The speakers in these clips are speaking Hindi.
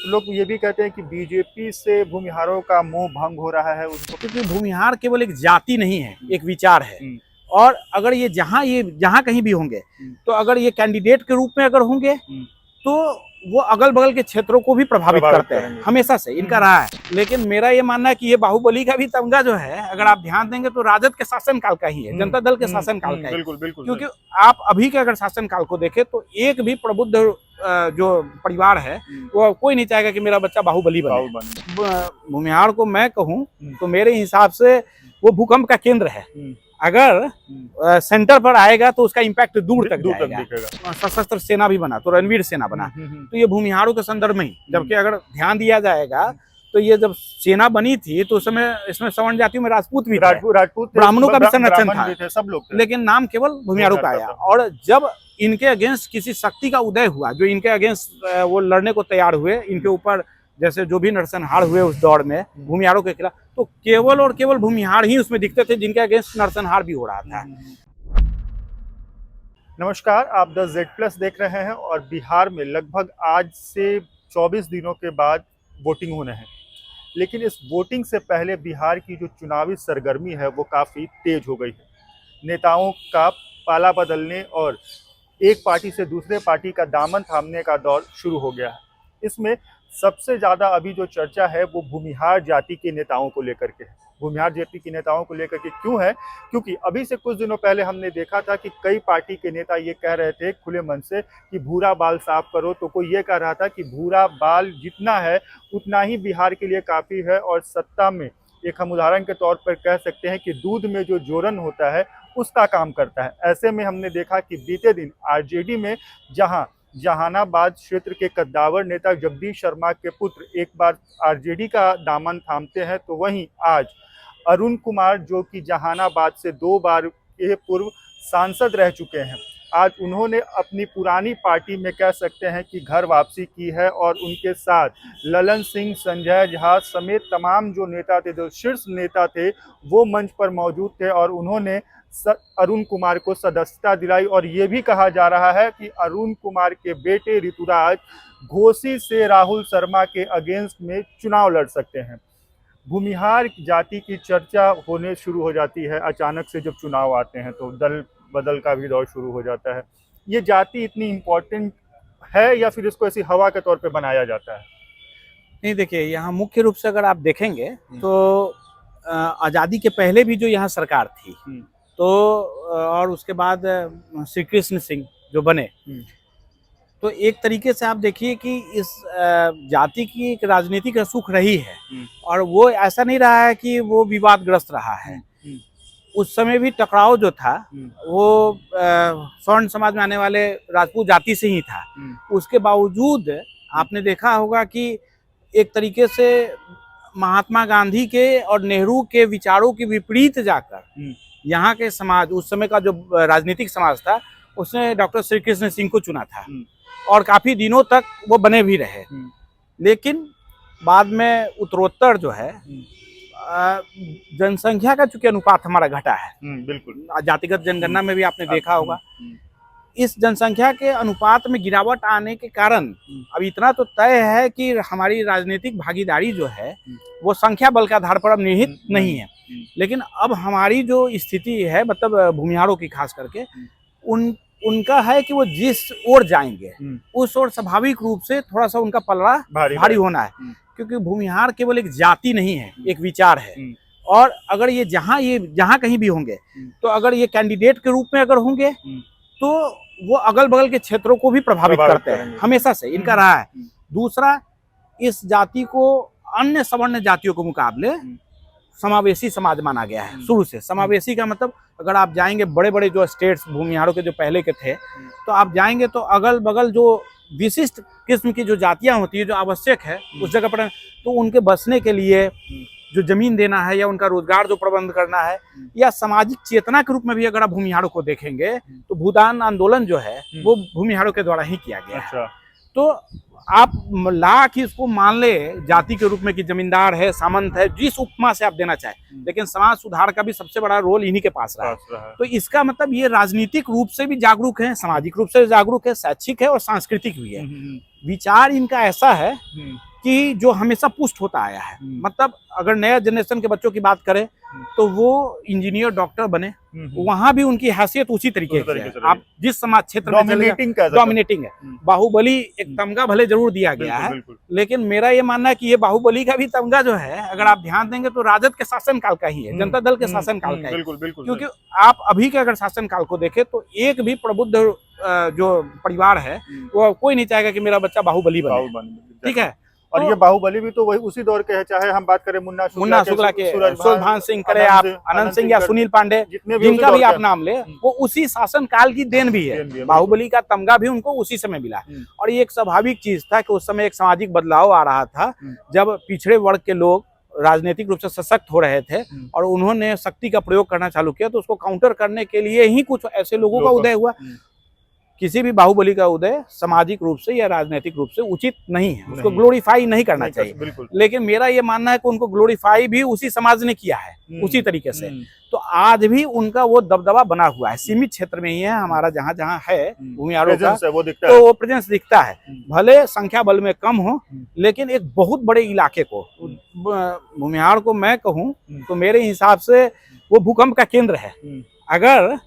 लोग ये भी कहते हैं कि बीजेपी से भूमिहारों का मोह भंग हो रहा है उनको। क्योंकि भूमिहार केवल एक जाति नहीं है, एक विचार है। हम्म, और अगर ये जहाँ कहीं भी होंगे, तो अगर ये कैंडिडेट के रूप में अगर होंगे, तो वो अगल बगल के क्षेत्रों को भी प्रभावित करते हैं, हमेशा से इनका रहा है। लेकिन मेरा ये मानना है कि ये बाहुबली का भी तमगा जो है, अगर आप ध्यान देंगे तो राजद के शासन काल का ही है, जनता दल के शासन काल का है। बिल्कुल बिल्कुल। क्योंकि आप अभी के अगर शासन काल को देखें तो एक भी प्रबुद्ध जो परिवार है वो कोई नहीं चाहेगा कि मेरा बच्चा बाहुबली बने। भूमिहार को मैं कहूँ तो मेरे हिसाब से वो भूकंप का केंद्र है। अगर सेंटर पर आएगा तो उसका इम्पैक्ट दूर तक जाएगा। सशस्त्र सेना भी बना तो रणवीर सेना बना, तो ये भूमिहारों के संदर्भ में ही। जबकि अगर ध्यान दिया जाएगा तो ये जब सेना बनी थी तो उस समय इसमें सवर्ण जातियों में राजपूत भी थे, राजपूत ब्राह्मणों का भी संरक्षण था, सब लोग थे। लेकिन नाम केवल भूमिहारों का आया। और जब इनके अगेंस्ट किसी शक्ति का उदय हुआ, जो इनके अगेंस्ट वो लड़ने को तैयार हुए, इनके ऊपर जैसे जो भी नरसंहार हुए उस दौर में भूमिहारों के खिलाफ, तो केवल और केवल भूमिहार ही उसमें दिखते थे जिनके अगेंस्ट नरसंहार भी हो रहा था। नमस्कार, आप द Z+ देख रहे हैं और बिहार में लगभग आज से 24 दिनों के बाद वोटिंग होने हैं। लेकिन इस वोटिंग से पहले बिहार की जो चुनावी सरगर्मी है वो काफ़ी तेज हो गई है। नेताओं का पाला बदलने और एक पार्टी से दूसरे पार्टी का दामन थामने का दौर शुरू हो गया है। इसमें सबसे ज़्यादा अभी जो चर्चा है वो भूमिहार जाति के नेताओं को लेकर के है। भूमिहार जाति के नेताओं को लेकर के क्यों है? क्योंकि अभी से कुछ दिनों पहले हमने देखा था कि कई पार्टी के नेता ये कह रहे थे खुले मन से कि भूरा बाल साफ करो, तो कोई ये कह रहा था कि भूरा बाल जितना है उतना ही बिहार के लिए काफ़ी है। और सत्ता में एक हम उदाहरण के तौर पर कह सकते हैं कि दूध में जो जोरन होता है उसका काम करता है। ऐसे में हमने देखा कि बीते दिन आरजेडी में जहानाबाद क्षेत्र के कद्दावर नेता जगदीश शर्मा के पुत्र एक बार आरजेडी का दामन थामते हैं, तो वहीं आज अरुण कुमार जो कि जहानाबाद से 2 बार के पूर्व सांसद रह चुके हैं, आज उन्होंने अपनी पुरानी पार्टी में कह सकते हैं कि घर वापसी की है। और उनके साथ ललन सिंह, संजय झा समेत तमाम जो नेता थे, जो शीर्ष नेता थे, वो मंच पर मौजूद थे और उन्होंने अरुण कुमार को सदस्यता दिलाई। और ये भी कहा जा रहा है कि अरुण कुमार के बेटे ऋतुराज घोसी से राहुल शर्मा के अगेंस्ट में चुनाव लड़ सकते हैं। भूमिहार जाति की चर्चा होने शुरू हो जाती है। अचानक से जब चुनाव आते हैं तो दल बदल का भी दौर शुरू हो जाता है। ये जाति इतनी इम्पोर्टेंट है या फिर इसको ऐसी हवा के तौर पे बनाया जाता है? नहीं, देखिए, यहाँ मुख्य रूप से अगर आप देखेंगे तो आज़ादी के पहले भी जो यहाँ सरकार थी, तो और उसके बाद श्री कृष्ण सिंह जो बने, तो एक तरीके से आप देखिए कि इस जाति की एक राजनीतिक सुख रही है। और वो ऐसा नहीं रहा है कि वो विवादग्रस्त रहा है। उस समय भी टकराव जो था वो स्वर्ण समाज में आने वाले राजपूत जाति से ही था। उसके बावजूद आपने देखा होगा कि एक तरीके से महात्मा गांधी के और नेहरू के विचारों के विपरीत जाकर यहाँ के समाज, उस समय का जो राजनीतिक समाज था, उसने डॉक्टर श्री कृष्ण सिंह को चुना था और काफी दिनों तक वो बने भी रहे। लेकिन बाद में उत्तरोत्तर जो है जनसंख्या का चूंकि अनुपात हमारा घटा है, बिल्कुल जातिगत जनगणना में भी आपने देखा होगा, इस जनसंख्या के अनुपात में गिरावट आने के कारण अब इतना तो तय है कि हमारी राजनीतिक भागीदारी जो है वो संख्या बल के आधार पर अब निहित नहीं है। लेकिन अब हमारी जो स्थिति है, मतलब भूमिहारों की खास करके, उनका है कि वो जिस ओर जाएंगे उस ओर स्वाभाविक रूप से थोड़ा सा उनका पलड़ा भारी होना है। क्योंकि भूमिहार केवल एक जाति नहीं है, एक विचार है। और अगर ये जहाँ कहीं भी होंगे, तो अगर ये कैंडिडेट के रूप में अगर होंगे तो वो अगल बगल के क्षेत्रों को भी प्रभावित करते हैं, हमेशा से इनका रहा है। दूसरा, इस जाति को अन्य सवर्ण जातियों के मुकाबले समावेशी समाज माना गया है शुरू से। समावेशी का मतलब, अगर आप जाएंगे बड़े बड़े जो स्टेट्स भूमिहारों के जो पहले के थे, तो आप जाएंगे तो अगल बगल जो विशिष्ट किस्म की जो जातियां होती है, जो आवश्यक है उस जगह पर, तो उनके बसने के लिए जो जमीन देना है या उनका रोजगार जो प्रबंध करना है, या सामाजिक चेतना के रूप में भी अगर आप भूमिहारों को देखेंगे तो भूदान आंदोलन जो है वो भूमिहारों के द्वारा ही किया गया है। तो आप लाख इसको मान ले जाति के रूप में कि जमींदार है, सामंत है, जिस उपमा से आप देना चाहें, लेकिन समाज सुधार का भी सबसे बड़ा रोल इन्हीं के पास रहा है। तो इसका मतलब ये राजनीतिक रूप से भी जागरूक है, सामाजिक रूप से जागरूक है, शैक्षिक है और सांस्कृतिक भी है। विचार इनका ऐसा है कि जो हमेशा पुष्ट होता आया है। मतलब अगर नया जनरेशन के बच्चों की बात करें तो वो इंजीनियर डॉक्टर बने, वहां भी उनकी हैसियत उसी तरीके से है। आप जिस समाज क्षेत्र में डोमिनेटिंग है। बाहुबली एक तमगा भले जरूर दिया गया है, लेकिन मेरा ये मानना है कि ये बाहुबली का भी तमगा जो है, अगर आप ध्यान देंगे तो राजद के शासन काल का ही है, जनता दल के शासन काल का है। क्योंकि आप अभी के अगर शासन काल को देखें तो एक भी प्रबुद्ध जो परिवार है वो कोई नहीं चाहेगा कि मेरा बच्चा बाहुबली बने। ठीक है, और ये बाहुबली भी तो वही उसी दौर के है, चाहे हम बात करें मुन्ना शुक्ला के, सूरजभान सिंह करे, आप अनंत सिंह या सुनील पांडे, जिनका भी आप नाम ले, वो उसी शासन काल की देन भी है। बाहुबली का तमगा भी उनको उसी समय मिला। और ये एक स्वाभाविक चीज था कि उस समय एक सामाजिक बदलाव आ रहा था, जब पिछड़े वर्ग के लोग राजनीतिक रूप से सशक्त हो रहे थे और उन्होंने शक्ति का प्रयोग करना चालू किया, तो उसको काउंटर करने के लिए ही कुछ ऐसे लोगों का उदय हुआ। किसी भी बाहुबली का उदय सामाजिक रूप से या राजनीतिक रूप से उचित नहीं है, उसको ग्लोरीफाई नहीं करना चाहिए। लेकिन मेरा ये मानना है कि उनको ग्लोरीफाई भी उसी समाज ने किया है उसी तरीके से। तो आज भी उनका वो दबदबा बना हुआ है, सीमित क्षेत्र में ही है हमारा, जहाँ जहाँ है भूमिहारों का तो वो प्रेजेंस दिखता है। भले संख्या बल में कम हो, लेकिन एक बहुत बड़े इलाके को, भूमिहार को मैं कहूँ तो मेरे हिसाब से वो भूकंप का केंद्र है। अगर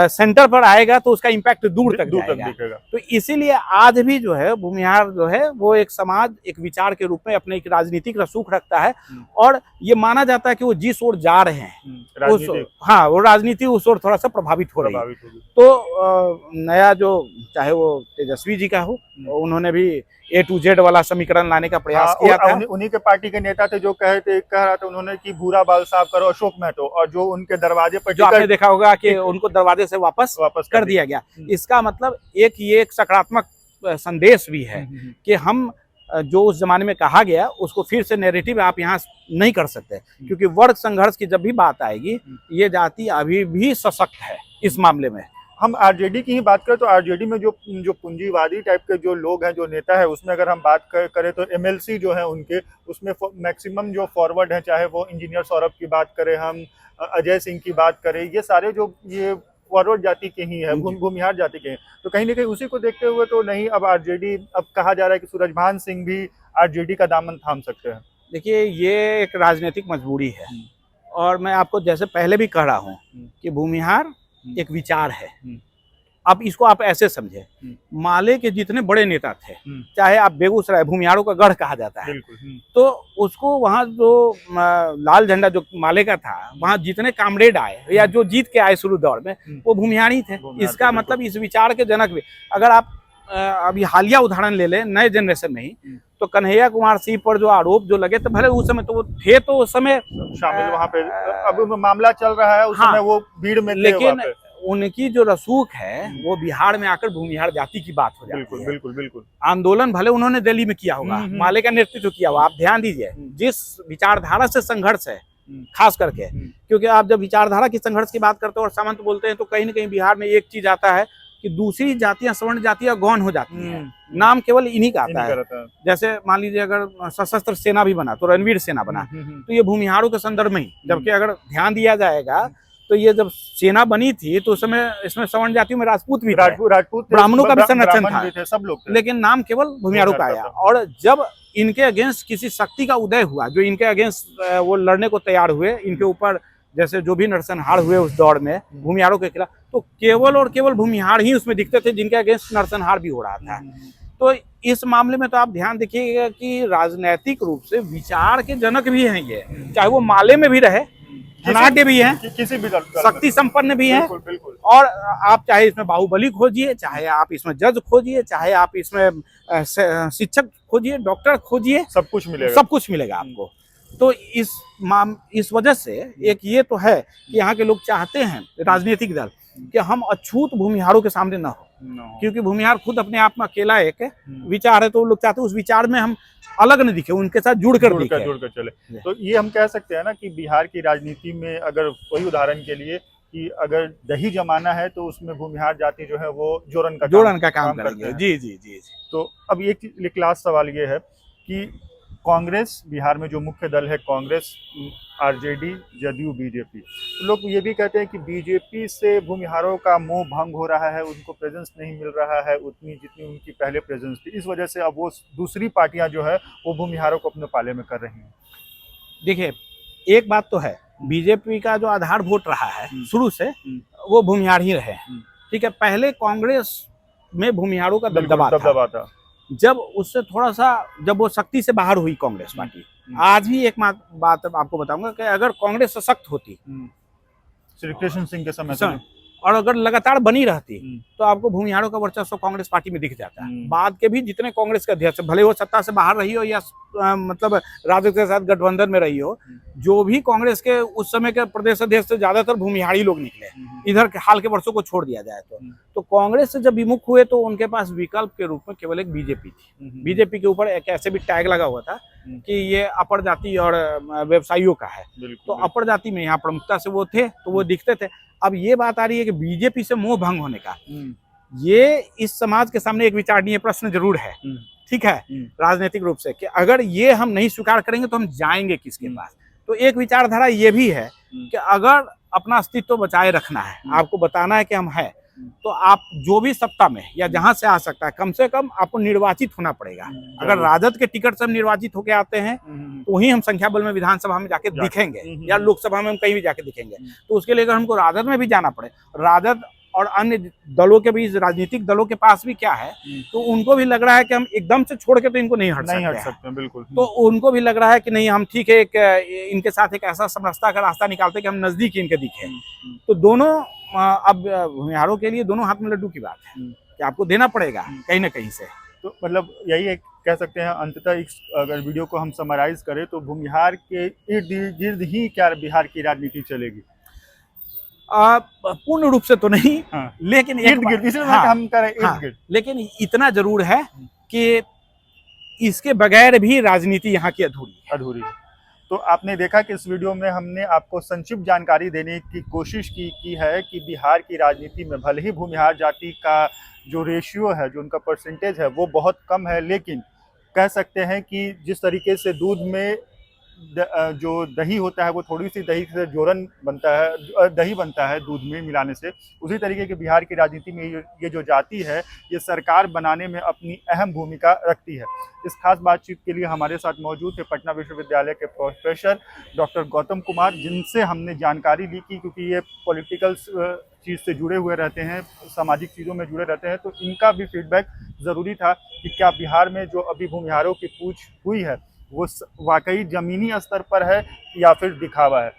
सेंटर पर आएगा तो उसका इम्पैक्ट दूर तक जाएगा। तो इसीलिए आज भी जो है भूमिहार जो है वो एक समाज, एक विचार के रूप में अपने एक राजनीतिक रसूख रखता है। और ये माना जाता है कि वो जिस ओर जा रहे हैं वो राजनीति उस ओर थोड़ा सा प्रभावित हो रही है। तो नया जो चाहे वो तेजस्वी जी का हो, उन्होंने भी A to Z वाला समीकरण लाने का प्रयास किया था। उन्हीं के पार्टी के नेता थे जो कह रहा था उन्होंने कि भूरा बाल साफ करो अशोक महतो, और जो उनके दरवाजे पर जो आपने देखा होगा कि उनको दरवाजे से वापस कर दिया गया। इसका मतलब ये एक सकारात्मक संदेश भी है कि हम जो उस जमाने में कहा गया उसको फिर से नैरेटिव आप यहाँ नहीं कर सकते, क्योंकि वर्ग संघर्ष की जब भी बात आएगी ये जाति अभी भी सशक्त है इस मामले में। हम आरजेडी की ही बात करें तो आरजेडी में जो पूंजीवादी टाइप के जो लोग हैं, जो नेता है, उसमें अगर हम बात करें तो एमएलसी जो है उनके, उसमें मैक्सिमम जो फॉरवर्ड हैं, चाहे वो इंजीनियर सौरभ की बात करें, हम अजय सिंह की बात करें, ये सारे जो ये फॉरवर्ड जाति के ही हैं, भूमिहार जाति के हैं। तो कहीं ना कहीं उसी को देखते हुए तो नहीं, अब आरजेडी, अब कहा जा रहा है कि सूरजभान सिंह भी आरजेडी का दामन थाम सकते हैं। देखिए, ये एक राजनीतिक मजबूरी है, और मैं आपको जैसे पहले भी कह रहा हूँ कि भूमिहार एक विचार है। अब इसको आप ऐसे समझे, माले के जितने बड़े नेता थे, चाहे आप बेगूसराय भूमिहारों का गढ़ कहा जाता है, तो उसको वहाँ जो लाल झंडा जो माले का था, वहाँ जितने कामरेड आए या जो जीत के आए शुरू दौर में, वो भूमिहारी थे। इसका मतलब इस विचार के जनक भी, अगर आप अभी हालिया उदाहरण ले लें नए जनरेशन में ही, तो कन्हैया कुमार सिंह पर जो आरोप जो लगे, तो भले उस समय तो वो थे, तो उस समय शामिल वहाँ पे, अब मामला चल रहा है, उस समय वो भीड़ में थे, लेकिन उनकी जो रसूख है वो बिहार में आकर भूमिहार जाति की बात हो जाती है। बिल्कुल। आंदोलन भले उन्होंने दिल्ली में किया होगा, माले का नेतृत्व किया होगा। आप ध्यान दीजिए, जिस विचारधारा से संघर्ष है, खास करके क्योंकि आप जब विचारधारा की संघर्ष की बात करते हो और सामंत बोलते हैं, तो कहीं ना कहीं बिहार में एक चीज आता है कि दूसरी जातियां, सवर्ण जातियां गौण हो जाती हैं, नाम केवल इन्हीं का आता है। जैसे मान लीजिए अगर सशस्त्र सेना भी बना तो रणवीर सेना बना, तो ये भूमिहारों के संदर्भ में ही, जबकि अगर ध्यान दिया जाएगा तो ये जब सेना बनी थी तो उस समय इसमें सवर्ण जातियों में राजपूत भी थे, ब्राह्मणों का भी संरक्षण था, सब लोग थे, लेकिन नाम केवल भूमिहारों का आया। और जब इनके अगेंस्ट किसी शक्ति का उदय हुआ, जो इनके अगेंस्ट वो लड़ने को तैयार हुए, इनके ऊपर जैसे जो भी नरसंहार हुए उस दौर में भूमिहारों के खिलाफ, तो केवल और केवल भूमिहार ही उसमें दिखते थे, जिनके अगेंस्ट नरसंहार भी हो रहा था। तो इस मामले में तो आप ध्यान देखिएगा कि राजनैतिक रूप से विचार के जनक भी हैं ये, चाहे वो माले में भी रहे, धनाढ्य भी हैं, किसी भी शक्ति संपन्न भी हैं। और आप चाहे इसमें बाहुबली खोजिए, चाहे आप इसमें जज खोजिए, चाहे आप इसमें शिक्षक खोजिए, डॉक्टर खोजिए, सब कुछ मिलेगा आपको। तो इस वजह से एक ये तो है कि यहाँ के लोग चाहते हैं, राजनीतिक दल, कि हम अछूत भूमिहारों के सामने न हो, क्योंकि भूमिहार खुद अपने आप में अकेला एक विचार है, तो वो लोग चाहते हैं उस विचार में हम अलग न दिखे, उनके साथ जुड़कर चले। तो ये हम कह सकते हैं ना कि बिहार की राजनीति में, अगर वही उदाहरण के लिए कि अगर दही जमाना है तो उसमें भूमिहार जाति जो है वो जोड़न का काम करेंगे। जी। तो अब एक लास्ट सवाल ये है कि कांग्रेस, बिहार में जो मुख्य दल है कांग्रेस, आरजेडी, जदयू, बीजेपी, तो लोग ये भी कहते हैं कि बीजेपी से भूमिहारों का मोह भंग हो रहा है, उनको प्रेजेंस नहीं मिल रहा है उतनी जितनी उनकी पहले प्रेजेंस थी। इस वजह से अब वो दूसरी पार्टियां जो है वो भूमिहारों को अपने पाले में कर रही हैं। देखिए, एक बात तो है, बीजेपी का जो आधार वोट रहा है शुरू से, वो भूमिहार ही रहे। ठीक है, पहले कांग्रेस में भूमिहारों का दबदबा था। जब उससे थोड़ा सा, जब वो शक्ति से बाहर हुई कांग्रेस पार्टी, आज भी एक बात आपको बताऊंगा कि अगर कांग्रेस सशक्त होती श्री कृष्ण सिंह के समय और अगर लगातार बनी रहती तो आपको भूमिहारों का वर्चस्व कांग्रेस पार्टी में दिख जाता है। बाद के भी जितने कांग्रेस के अध्यक्ष, भले वो सत्ता से बाहर रही हो या मतलब राजद के साथ गठबंधन में रही हो, जो भी कांग्रेस के उस समय के प्रदेश अध्यक्ष से ज्यादातर भूमिहारी लोग निकले, इधर के हाल के वर्षों को छोड़ दिया जाए तो कांग्रेस से जब विमुख हुए तो उनके पास विकल्प के रूप में केवल एक बीजेपी थी। बीजेपी के ऊपर एक ऐसे भी टैग लगा हुआ था कि ये अपर जाति और व्यवसायियों का है, तो अपर जाति में यहाँ प्रमुखता से वो थे, तो वो दिखते थे। अब ये बात आ रही है कि बीजेपी से मोह भंग होने का, ये इस समाज के सामने एक विचारणीय प्रश्न जरूर है। ठीक है, राजनीतिक रूप से कि अगर ये हम नहीं स्वीकार करेंगे तो हम जाएंगे किसके पास। तो एक विचारधारा ये भी है कि अगर अपना अस्तित्व बचाए रखना है, आपको बताना है कि हम हैं, तो आप जो भी सत्ता में या जहां से आ सकता है, कम से कम आपको निर्वाचित होना पड़ेगा। अगर राजद के टिकट से हम निर्वाचित होके आते हैं तो ही हम संख्या बल में विधानसभा में जाके दिखेंगे या लोकसभा में हम कहीं भी जाके दिखेंगे। तो उसके लिए अगर हमको राजद में भी जाना पड़े, राजद और अन्य दलों के भी, राजनीतिक दलों के पास भी क्या है, तो उनको भी लग रहा है कि हम एकदम से छोड़ के तो इनको नहीं हट सकते। बिल्कुल। तो उनको भी लग रहा है कि नहीं, हम ठीक है, इनके साथ एक ऐसा समरसता का रास्ता निकालते कि हम नजदीक इनके दिखे। तो दोनों, अब भूमिहारों के लिए दोनों हाथ में लड्डू की बात है कि आपको देना पड़ेगा कहीं ना कहीं से। तो मतलब यही एक कह सकते हैं अंततः, अगर वीडियो को हम समराइज करें तो भूमिहार के इर्द गिर्द ही क्या बिहार की राजनीति चलेगी? पूर्ण रूप से तो नहीं, लेकिन लेकिन इतना जरूर है कि इसके बगैर भी राजनीति यहाँ की अधूरी है। तो आपने देखा कि इस वीडियो में हमने आपको संक्षिप्त जानकारी देने की कोशिश की है कि बिहार की राजनीति में भले ही भूमिहार जाति का जो रेशियो है, जो उनका परसेंटेज है, वो बहुत कम है, लेकिन कह सकते हैं कि जिस तरीके से दूध में जो दही होता है वो थोड़ी सी दही से जोरन बनता है, दही बनता है दूध में मिलाने से, उसी तरीके के बिहार की राजनीति में ये जो जाति है ये सरकार बनाने में अपनी अहम भूमिका रखती है। इस खास बातचीत के लिए हमारे साथ मौजूद थे पटना विश्वविद्यालय के प्रोफेसर डॉक्टर गौतम कुमार, जिनसे हमने जानकारी ली की, क्योंकि ये पॉलिटिकल चीज़ से जुड़े हुए रहते हैं, सामाजिक चीज़ों में जुड़े रहते हैं, तो इनका भी फीडबैक ज़रूरी था कि क्या बिहार में जो अभी भूमिहारों की पूछ हुई है वो वाकई ज़मीनी स्तर पर है या फिर दिखावा है।